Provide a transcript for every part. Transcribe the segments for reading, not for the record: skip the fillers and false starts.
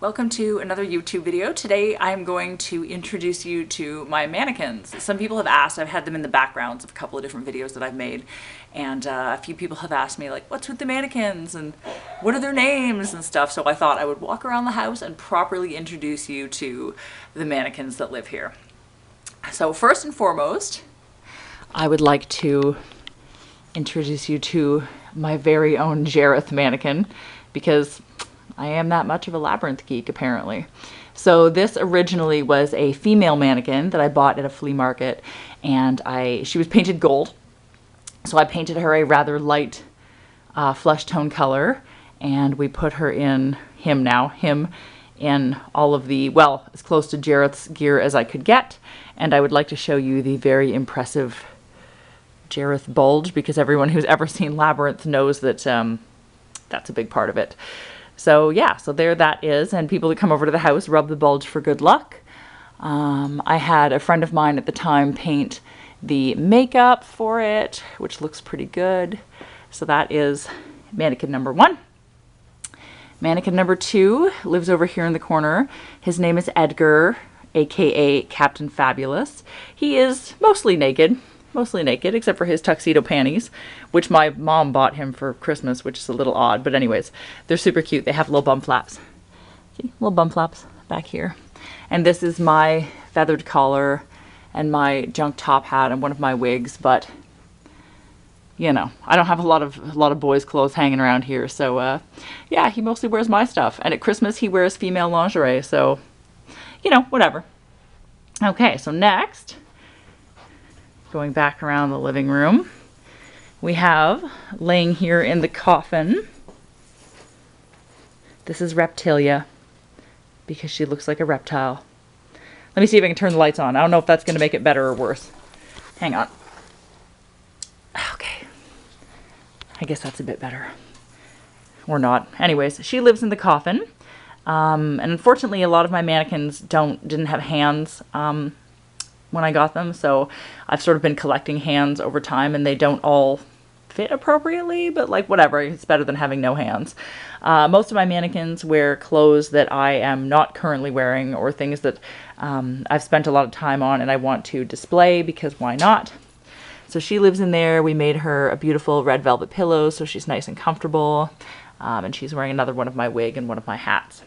Welcome to another YouTube video. Today I'm going to introduce you to my mannequins. Some people have asked, I've had them in the backgrounds of a couple of different videos that I've made, and a few people have asked me like, what's with the mannequins and what are their names and stuff, so I thought I would walk around the house and properly introduce you to the mannequins that live here. So first and foremost, I would like to introduce you to my very own Jareth mannequin, because I am that much of a labyrinth geek, apparently. So this originally was a female mannequin that I bought at a flea market, and she was painted gold. So I painted her a rather light flesh tone color, and we put her in him in all of the, well, as close to Jareth's gear as I could get. And I would like to show you the very impressive Jareth bulge, because everyone who's ever seen Labyrinth knows that that's a big part of it. So yeah, so there that is, and people that come over to the house rub the bulge for good luck. I had a friend of mine at the time paint the makeup for it, which looks pretty good. So that is mannequin number 1. Mannequin number 2 lives over here in the corner. His name is Edgar, aka Captain Fabulous. He is mostly naked, except for his tuxedo panties, which my mom bought him for Christmas, which is a little odd, but anyways, they're super cute. They have little bum flaps. See, little bum flaps back here. And this is my feathered collar and my junk top hat and one of my wigs, but you know, I don't have a lot of boys' clothes hanging around here, so yeah, he mostly wears my stuff. And at Christmas he wears female lingerie, so you know, whatever. Okay, so next, going back around the living room, we have, laying here in the coffin, this is Reptilia, because she looks like a reptile. Let me see if I can turn the lights on. I don't know if that's going to make it better or worse. Hang on. Okay. I guess that's a bit better. Or not. Anyways, she lives in the coffin. And unfortunately, a lot of my mannequins didn't have hands when I got them, so I've sort of been collecting hands over time, and they don't all fit appropriately, but like whatever, it's better than having no hands. Most of my mannequins wear clothes that I am not currently wearing, or things that I've spent a lot of time on and I want to display, because why not? So she lives in there. We made her a beautiful red velvet pillow so she's nice and comfortable, and she's wearing another one of my wig and one of my hats.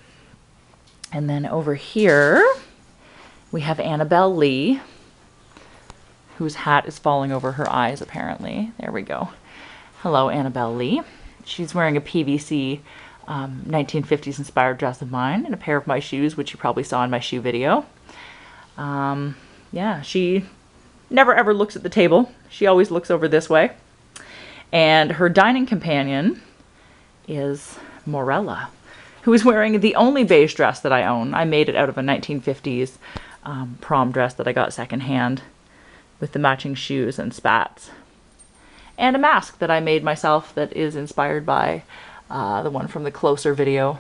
And then over here we have Annabelle Lee, whose hat is falling over her eyes, apparently. There we go. Hello, Annabelle Lee. She's wearing a PVC 1950s inspired dress of mine and a pair of my shoes, which you probably saw in my shoe video. Yeah, she never ever looks at the table. She always looks over this way. And her dining companion is Morella, who is wearing the only beige dress that I own. I made it out of a 1950s prom dress that I got secondhand, with the matching shoes and spats. And a mask that I made myself that is inspired by the one from the Closer video.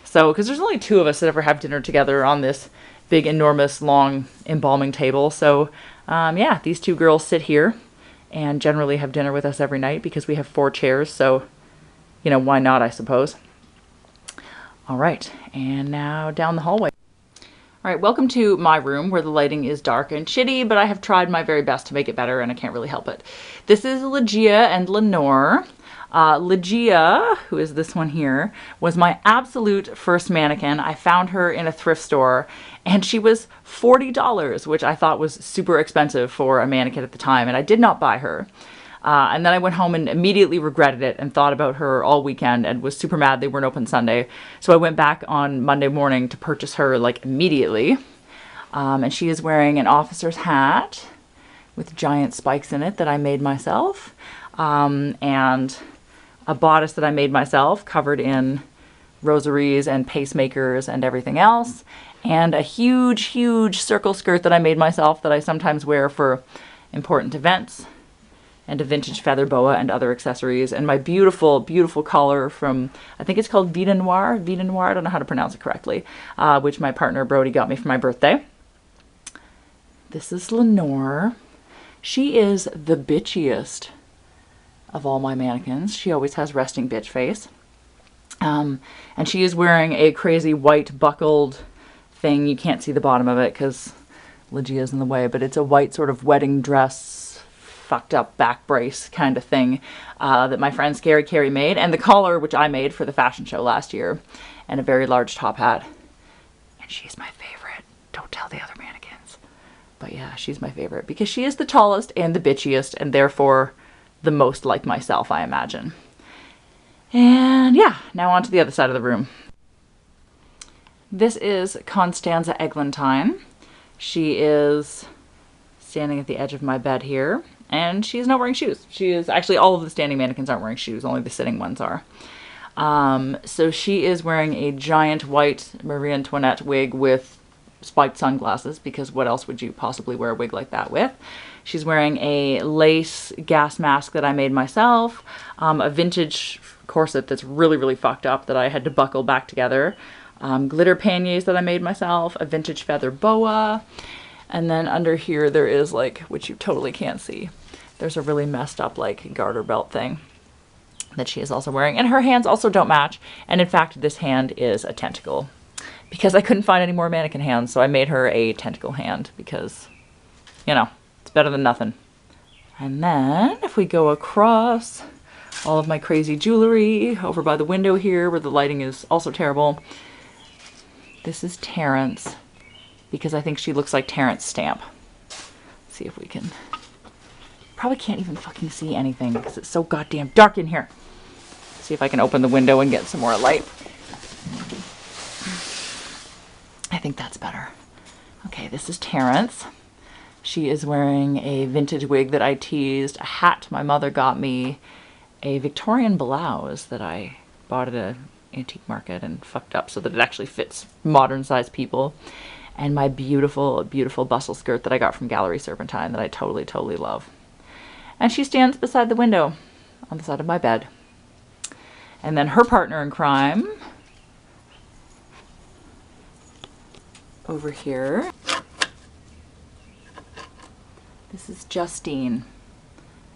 So, because there's only 2 of us that ever have dinner together on this big, enormous, long embalming table. So, yeah, these 2 girls sit here and generally have dinner with us every night, because we have 4 chairs, so, you know, why not, I suppose. All right, and now down the hallway. All right, welcome to my room, where the lighting is dark and shitty, but I have tried my very best to make it better, and I can't really help it. This is Ligeia and Lenore. Ligeia, who is this one here, was my absolute first mannequin. I found her in a thrift store, and she was $40, which I thought was super expensive for a mannequin at the time, and I did not buy her. And then I went home and immediately regretted it and thought about her all weekend and was super mad they weren't open Sunday. So I went back on Monday morning to purchase her like immediately. And she is wearing an officer's hat with giant spikes in it that I made myself. And a bodice that I made myself covered in rosaries and pacemakers and everything else. And a huge, huge circle skirt that I made myself that I sometimes wear for important events. And a vintage feather boa and other accessories, and my beautiful, beautiful collar from, I think it's called Vida Noir, I don't know how to pronounce it correctly, which my partner Brody got me for my birthday. This is Lenore. She is the bitchiest of all my mannequins. She always has resting bitch face. And she is wearing a crazy white buckled thing. You can't see the bottom of it because Lygia's in the way, but it's a white sort of wedding dress, fucked up back brace kind of thing that my friend Scary Carrie made, and the collar, which I made for the fashion show last year, and a very large top hat. And she's my favorite. Don't tell the other mannequins. But yeah, she's my favorite because she is the tallest and the bitchiest, and therefore the most like myself, I imagine. And yeah, now on to the other side of the room. This is Constanza Eglantine. She is standing at the edge of my bed here, and she's not wearing shoes. She is actually, all of the standing mannequins aren't wearing shoes, only the sitting ones are. So she is wearing a giant white Marie Antoinette wig with spiked sunglasses, because what else would you possibly wear a wig like that with? She's wearing a lace gas mask that I made myself, a vintage corset that's really, really fucked up that I had to buckle back together, glitter panniers that I made myself, a vintage feather boa, and then under here there is, like, which you totally can't see, there's a really messed up like garter belt thing that she is also wearing, and her hands also don't match, and in fact this hand is a tentacle because I couldn't find any more mannequin hands, so I made her a tentacle hand because, you know, it's better than nothing. And then if we go across all of my crazy jewelry over by the window here where the lighting is also terrible, this is Terence, because I think she looks like Terence Stamp. Let's see if we can, probably can't even fucking see anything because it's so goddamn dark in here. See if I can open the window and get some more light. I think that's better. Okay, this is Terence. She is wearing a vintage wig that I teased, a hat my mother got me, a Victorian blouse that I bought at an antique market and fucked up so that it actually fits modern sized people, and my beautiful, beautiful bustle skirt that I got from Gallery Serpentine that I totally, totally love. And she stands beside the window on the side of my bed. And then her partner in crime over here. This is Justine.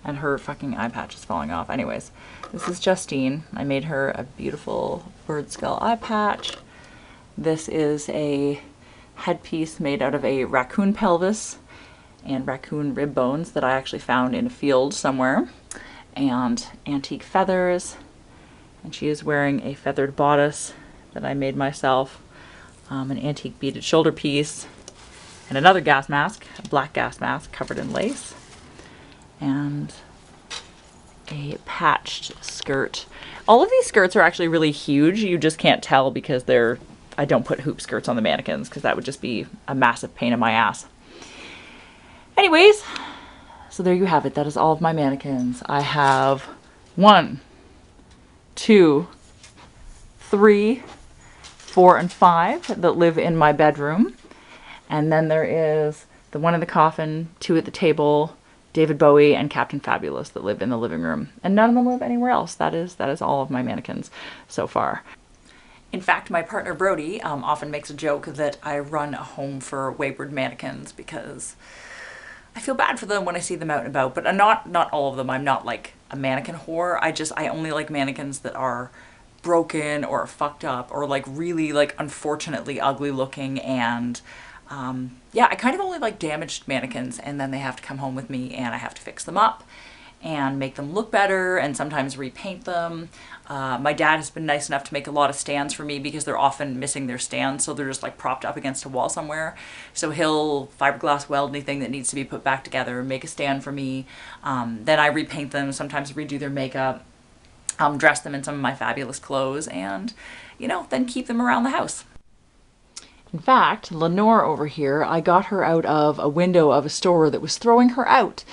And her fucking eye patch is falling off. Anyways, this is Justine. I made her a beautiful bird skull eye patch. This is a headpiece made out of a raccoon pelvis and raccoon rib bones that I actually found in a field somewhere, and antique feathers. And she is wearing a feathered bodice that I made myself, an antique beaded shoulder piece, and another gas mask, a black gas mask covered in lace, and a patched skirt. All of these skirts are actually really huge. You just can't tell because I don't put hoop skirts on the mannequins because that would just be a massive pain in my ass. Anyways, so there you have it. That is all of my mannequins. I have 1, 2, 3, 4, and 5 that live in my bedroom. And then there is the one in the coffin, 2 at the table, David Bowie and Captain Fabulous that live in the living room. And none of them live anywhere else. That is all of my mannequins so far. In fact, my partner Brody often makes a joke that I run a home for wayward mannequins because I feel bad for them when I see them out and about, but not all of them. I'm not like a mannequin whore. I only like mannequins that are broken or fucked up or like really like unfortunately ugly looking, and yeah, I kind of only like damaged mannequins, and then they have to come home with me and I have to fix them up and make them look better and sometimes repaint them. My dad has been nice enough to make a lot of stands for me because they're often missing their stands, so they're just like propped up against a wall somewhere. So he'll fiberglass weld anything that needs to be put back together, make a stand for me. Then I repaint them, sometimes redo their makeup, dress them in some of my fabulous clothes, and, you know, then keep them around the house. In fact, Lenore over here, I got her out of a window of a store that was throwing her out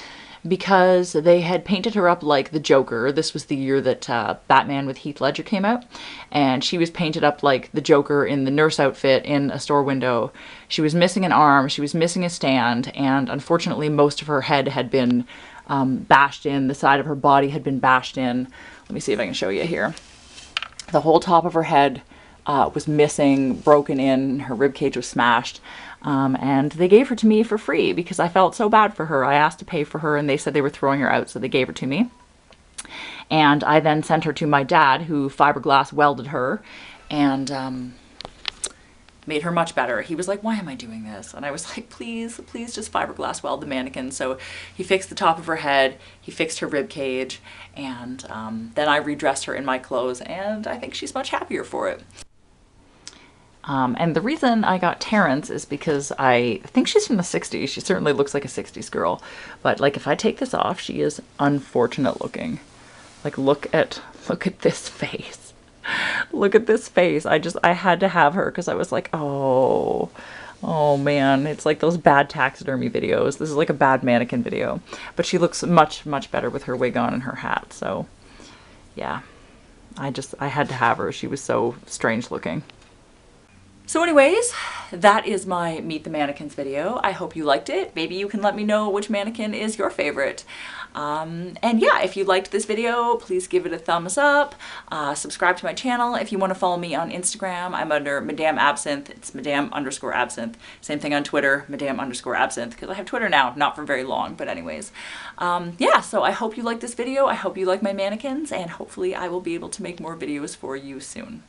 because they had painted her up like the Joker. This was the year that Batman with Heath Ledger came out, and she was painted up like the Joker in the nurse outfit in a store window. She was missing an arm, she was missing a stand, and unfortunately most of her head had been bashed in, the side of her body had been bashed in. Let me see if I can show you here. The whole top of her head was missing, broken in, her rib cage was smashed. And they gave her to me for free because I felt so bad for her. I asked to pay for her and they said they were throwing her out, so they gave her to me. And I then sent her to my dad, who fiberglass welded her and made her much better. He was like, why am I doing this? And I was like, please, please just fiberglass weld the mannequin. So he fixed the top of her head, he fixed her rib cage, and then I redressed her in my clothes, and I think she's much happier for it. And the reason I got Terence is because I think she's from the 60s. She certainly looks like a 60s girl. But like if I take this off, she is unfortunate looking. Like look at this face. Look at this face. I had to have her because I was like, oh man, it's like those bad taxidermy videos. This is like a bad mannequin video. But she looks much, much better with her wig on and her hat. So yeah, I had to have her. She was so strange looking. So anyways, that is my Meet the Mannequins video. I hope you liked it. Maybe you can let me know which mannequin is your favorite. And yeah, if you liked this video, please give it a thumbs up. Subscribe to my channel. If you want to follow me on Instagram, I'm under Madame Absinthe. It's Madame_Absinthe. Same thing on Twitter, Madame_Absinthe, because I have Twitter now, not for very long, but anyways. Yeah, so I hope you liked this video. I hope you like my mannequins, and hopefully I will be able to make more videos for you soon.